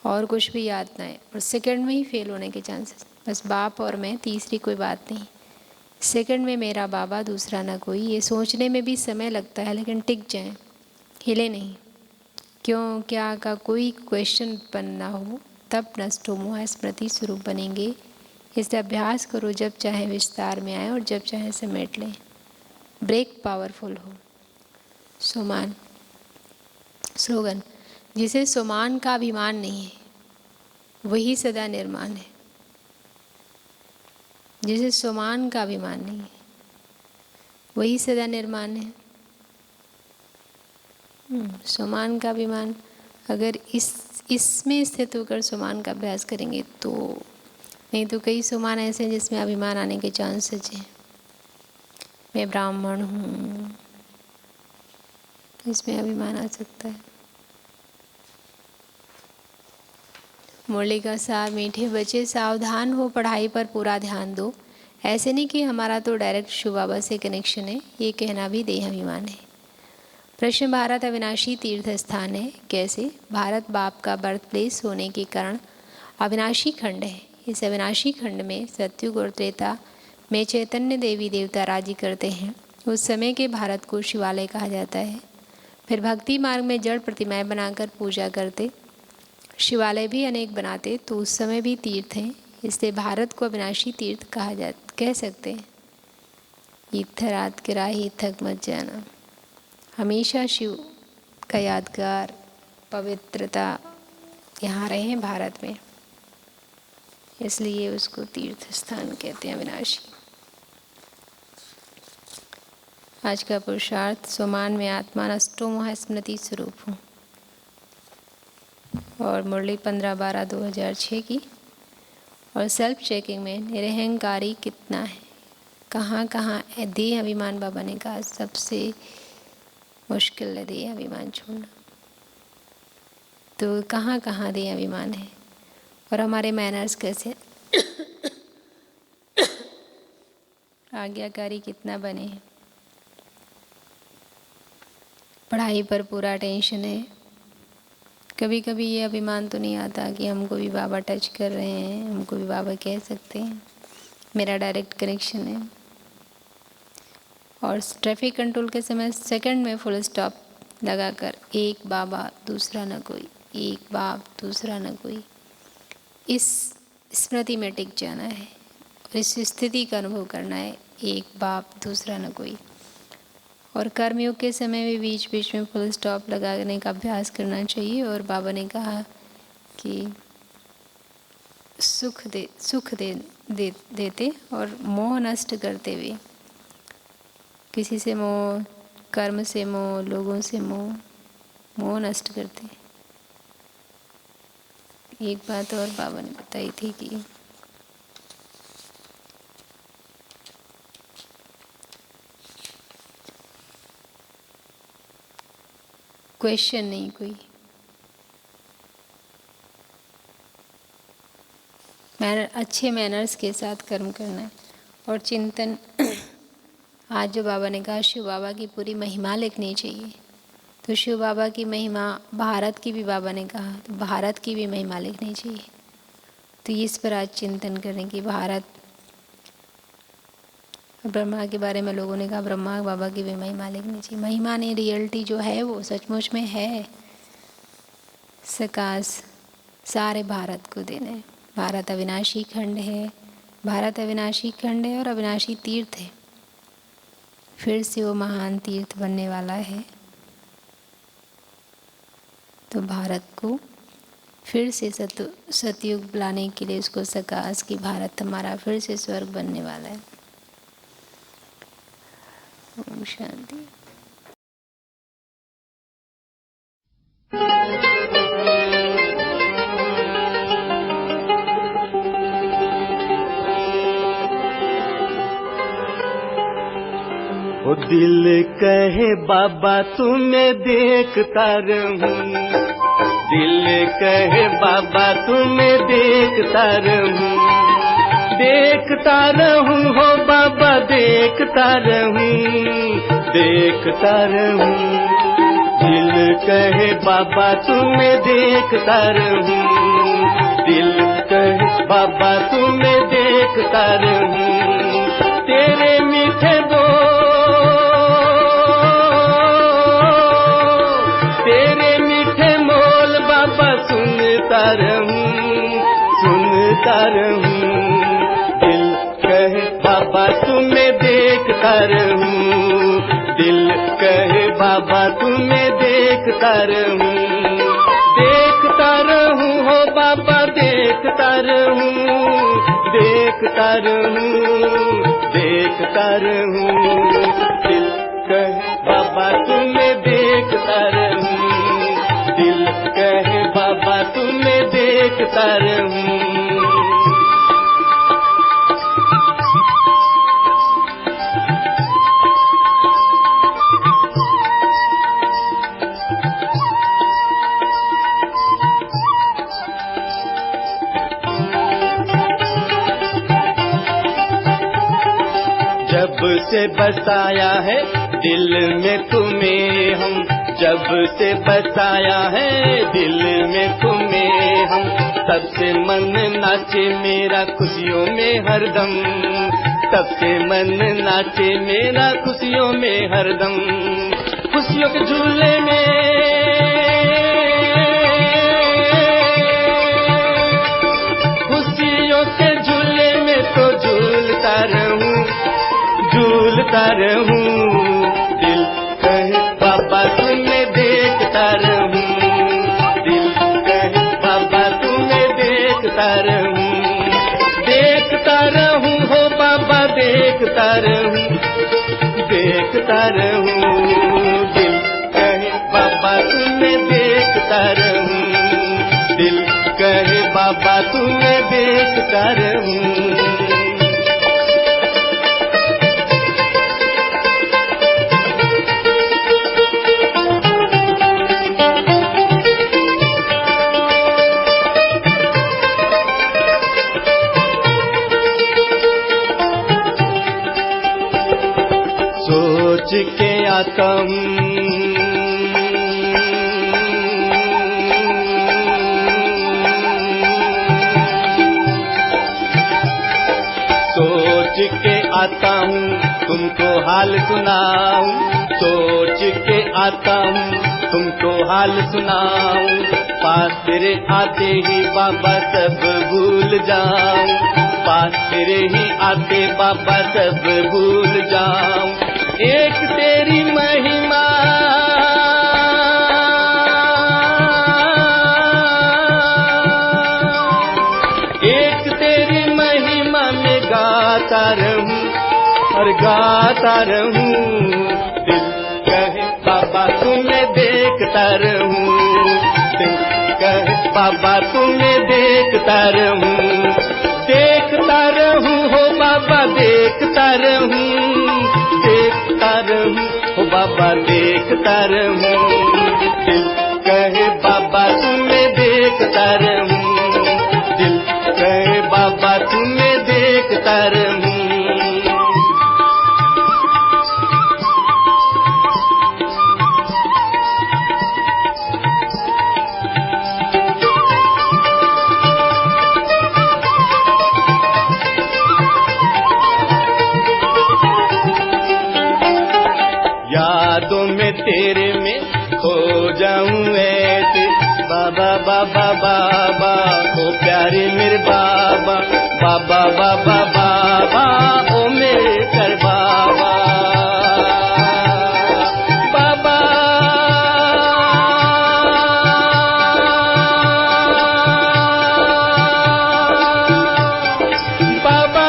और कुछ भी याद ना है, और सेकंड में ही फेल होने के चांसेस। बस बाप और मैं, तीसरी कोई बात नहीं। सेकंड में मेरा बाबा, दूसरा ना कोई। ये सोचने में भी समय लगता है, लेकिन टिक जाएं, हिले नहीं। क्यों क्या का कोई क्वेश्चन बनना हो, तब नष्ट हो मोह स्मृति स्वरूप बनेंगे। इसलिए अभ्यास करो, जब चाहे विस्तार में आए और जब चाहे समेट लें। ब्रेक पावरफुल हो। सोमान स्लोगन, जिसे सोमान का अभिमान नहीं है वही सदा निर्माण है। जिसे सोमान का अभिमान नहीं है वही सदा निर्माण है। सोमान का अभिमान, अगर इसमें स्थित होकर सोमान का अभ्यास करेंगे तो, नहीं तो कई सोमान ऐसे हैं जिसमें अभिमान आने के चांसेस हैं। मैं ब्राह्मण हूँ, इसमें अभिमान आ सकता है। मुरली का सार, मीठे बच्चे सावधान हो, पढ़ाई पर पूरा ध्यान दो। ऐसे नहीं कि हमारा तो डायरेक्ट शिव बाबा से कनेक्शन है, ये कहना भी देह अभिमान है। प्रश्न, भारत अविनाशी तीर्थ स्थान है कैसे? भारत बाप का बर्थ प्लेस होने के कारण अविनाशी खंड है। इस अविनाशी खंड में सतयुग और त्रेता में चैतन्य देवी देवता राज्य करते हैं। उस समय के भारत को शिवालय कहा जाता है। फिर भक्ति मार्ग में जड़ प्रतिमाएं बनाकर पूजा करते, शिवालय भी अनेक बनाते, तो उस समय भी तीर्थ हैं। इसलिए भारत को अविनाशी तीर्थ कह सकते हैं। इत्थरात के राही थक मत जाना। हमेशा शिव का यादगार पवित्रता यहाँ रहे हैं भारत में, इसलिए उसको तीर्थ स्थान कहते हैं अविनाशी। आज का पुरुषार्थ, सोमान में आत्मा नष्टो मोह स्मृति स्वरूप हूँ। और मुरली 15/12/2006 की। और सेल्फ चेकिंग में निरहंकारी कितना है, कहाँ कहाँ देह अभिमान। बाबा ने कहा सबसे मुश्किल है देह अभिमान छोड़ना। तो कहाँ कहाँ देह अभिमान है और हमारे मैनर्स कैसे आज्ञाकारी कितना बने हैं। पढ़ाई पर पूरा टेंशन है। कभी कभी ये अभिमान तो नहीं आता कि हमको भी बाबा टच कर रहे हैं, हमको भी बाबा कह सकते हैं, मेरा डायरेक्ट कनेक्शन है। और ट्रैफिक कंट्रोल के समय सेकंड में फुल स्टॉप लगाकर एक बाबा दूसरा न कोई, एक बाप दूसरा न कोई, इस स्मृति में टिक जाना है और इस स्थिति का अनुभव करना है, एक बाप दूसरा न कोई। और कर्मयोग के समय भी बीच बीच में फुल स्टॉप लगाने का अभ्यास करना चाहिए। और बाबा ने कहा कि सुख देते और मोह नष्ट करते हुए, किसी से मोह, कर्म से मोह, लोगों से मोह नष्ट करते। एक बात और बाबा ने बताई थी कि क्वेश्चन नहीं कोई, अच्छे मैनर्स के साथ कर्म करना है। और चिंतन, आज जो बाबा ने कहा शिव बाबा की पूरी महिमा लिखनी चाहिए, तो शिव बाबा की महिमा, भारत की भी बाबा ने कहा तो भारत की भी महिमा लिखनी चाहिए। तो इस पर आज चिंतन करें कि भारत, ब्रह्मा के बारे में लोगों ने कहा ब्रह्मा बाबा की भी महिमा लिखनी चाहिए। महिमा नहीं, रियलिटी जो है वो सचमुच में है। सकाश सारे भारत को देना है। भारत अविनाशी खंड है, भारत अविनाशी खंड है और अविनाशी तीर्थ है। फिर से वो महान तीर्थ बनने वाला है। तो भारत को फिर से सतयुग लाने के लिए उसको सकाश कि भारत हमारा फिर से स्वर्ग बनने वाला है। ओम शांति। ओ दिल कहे बाबा तुम्हें देखता रहूं, दिल कहे बाबा तुम्हें देखता रहूं, देखता रहूं हो बाबा, देखता रहूं, देखता रहूं। दिल कहे बाबा तुम्हें देखता रहूं, दिल कहे बाबा तुम्हें देखता रहूं। तेरे मीठे बोल, तेरे मीठे मोल बाबा सुनता रहूं, सुनता रहूं। दिल कहे बाबा तुम्हें देखता रहूं, दिल कहे बाबा तुम्हें देखता रहूं, देखता रहूं हो बाबा, देखता रहूं, देखता रहूं, देखता रहूं। दिल कहे बाबा तुम्हें देखता रहूं, दिल कहे बाबा तुम्हें देखता रहूं। जब से बसाया है दिल में तुम्हें हम, जब से बसाया है दिल में तुम्हें हम, तब से मन नाचे मेरा खुशियों में हरदम, तब से मन नाचे मेरा खुशियों में हरदम। खुशियों के झूले में, खुशियों के झूले में तो झूलता रहूं, झूलता रहूं। दिल कहे बाबा तुम्हें देखता रहूं, दिल कहे बाबा तुम्हें देखता रहूं, देखता रहूं हो बाबा, देखता रहूं, देखता रहूं। दिल कहे बाबा तुम्हें देखता रहूं, दिल कहे बाबा तुम्हें देखता रहूं। सोच के आता हूँ, सोच के आता हूँ तुमको हाल सुनाऊं, सोच के आता हूँ तुमको हाल सुनाऊं। पास तेरे आते ही बाबा सब भूल जाऊं, पास तेरे ही आते बाबा सब भूल जाऊं। एक तेरी महिमा, एक तेरी महिमा में गाता रहूं और गाता रहूं। दिल कहे बाबा तुम्हें देखता रहूं, दिल कहे बाबा तुम्हें देखता रहूं, देखता रहूं हो बाबा, देखता रहूं, देखता रहूं हो बाबा, देखता रहूं। दिल कहे बाबा तुम्हें देखता रहूं, दिल कहे बाबा तुम्हें देखता रहूं। यादों में तेरे में खो जाऊं ऐसे बाबा, बाबा बाबा ओ प्यारे मेरे बाबा, बाबा बाबा बाबा ओ मेरे कर बाबा, बाबा बाबा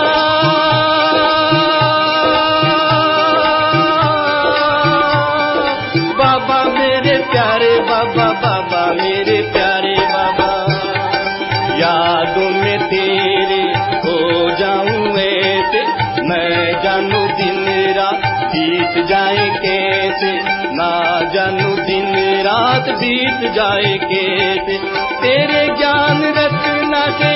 बाबा मेरे प्यारे बाबा, बाबा मेरे प्यारे बाबा। यादों में तेरे खो जाऊं ऐसे, मैं जानू दिन रात बीत जाए कैसे, ना जानू दिन रात बीत जाए कैसे, तेरे ज्ञान रचना से,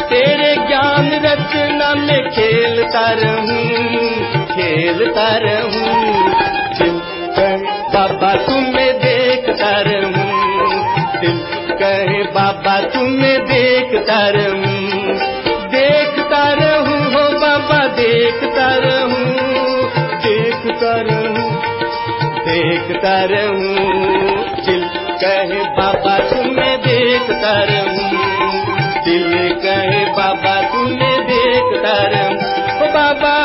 तेरे ज्ञान रचना में खेलता रहूं, खेलता रहूं। दिल कहे बाबा तुम्हें देखता रहूं, दिल कहे बाबा तुम्हें देखता रहूं, देखता रहूं हो बाबा, देखता रहूं, देखता रहूं, देखता रहूं। दिल कहे बाबा तुम्हें देखता रहूं, दिल कहे बाबा तुम्हें देखता रहूं। ओ बाबा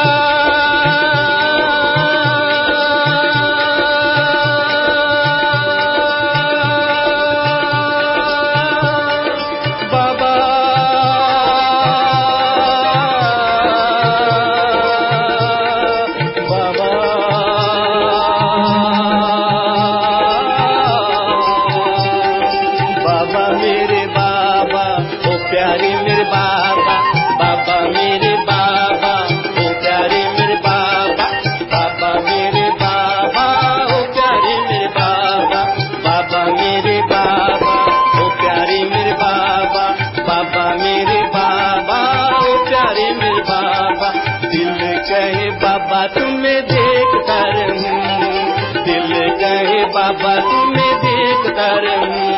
तुम्हें देखता रहूं, दिल कहे बाबा तुम्हें देखता रहूं।